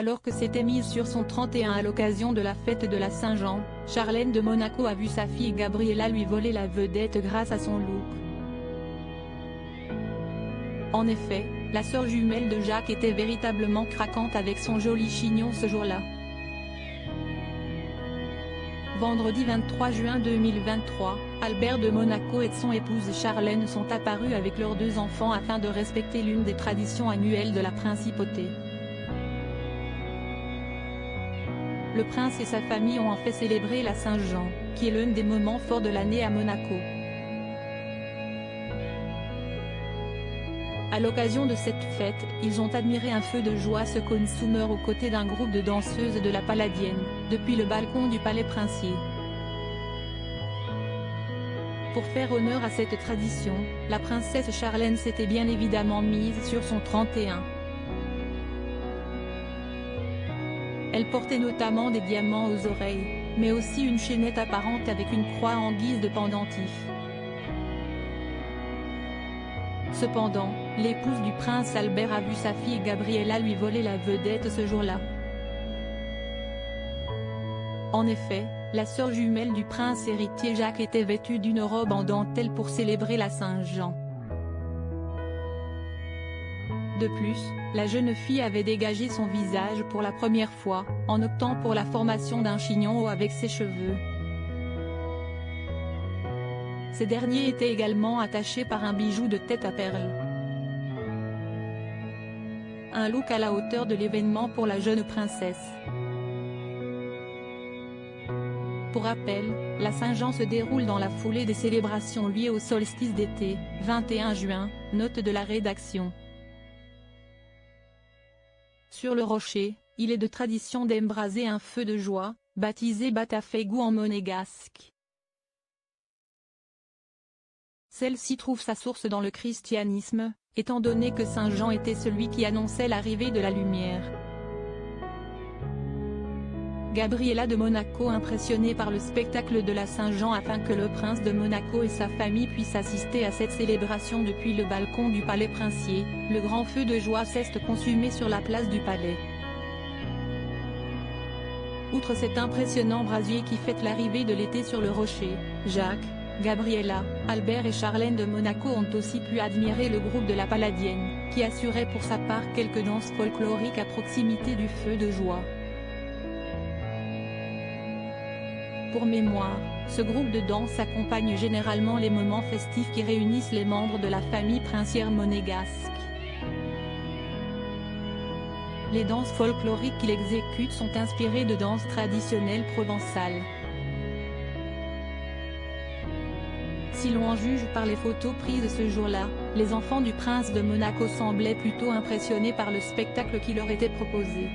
Alors que s'était mise sur son 31 à l'occasion de la fête de la Saint-Jean, Charlène de Monaco a vu sa fille Gabriella lui voler la vedette grâce à son look. En effet, la sœur jumelle de Jacques était véritablement craquante avec son joli chignon ce jour-là. Vendredi 23 juin 2023, Albert de Monaco et son épouse Charlène sont apparus avec leurs 2 enfants afin de respecter l'une des traditions annuelles de la principauté. Le prince et sa famille ont en fait célébré la Saint-Jean, qui est l'un des moments forts de l'année à Monaco. À l'occasion de cette fête, ils ont admiré un feu de joie se consumer aux côtés d'un groupe de danseuses de la Palladienne, depuis le balcon du palais princier. Pour faire honneur à cette tradition, la princesse Charlène s'était bien évidemment mise sur son 31. Elle portait notamment des diamants aux oreilles, mais aussi une chaînette apparente avec une croix en guise de pendentif. Cependant, l'épouse du prince Albert a vu sa fille Gabriella lui voler la vedette ce jour-là. En effet, la sœur jumelle du prince héritier Jacques était vêtue d'une robe en dentelle pour célébrer la Saint-Jean. De plus, la jeune fille avait dégagé son visage pour la première fois, en optant pour la formation d'un chignon avec ses cheveux. Ces derniers étaient également attachés par un bijou de tête à perles. Un look à la hauteur de l'événement pour la jeune princesse. Pour rappel, la Saint-Jean se déroule dans la foulée des célébrations liées au solstice d'été, 21 juin, note de la rédaction. Sur le rocher, il est de tradition d'embraser un feu de joie, baptisé Batafegu en monégasque. Celle-ci trouve sa source dans le christianisme, étant donné que Saint Jean était celui qui annonçait l'arrivée de la lumière. Gabriella de Monaco impressionnée par le spectacle de la Saint-Jean afin que le prince de Monaco et sa famille puissent assister à cette célébration depuis le balcon du palais princier, le grand feu de joie s'est consumé sur la place du palais. Outre cet impressionnant brasier qui fête l'arrivée de l'été sur le rocher, Jacques, Gabriella, Albert et Charlène de Monaco ont aussi pu admirer le groupe de la Palladienne, qui assurait pour sa part quelques danses folkloriques à proximité du feu de joie. Pour mémoire, ce groupe de danse accompagne généralement les moments festifs qui réunissent les membres de la famille princière monégasque. Les danses folkloriques qu'il exécute sont inspirées de danses traditionnelles provençales. Si l'on en juge par les photos prises ce jour-là, les enfants du prince de Monaco semblaient plutôt impressionnés par le spectacle qui leur était proposé.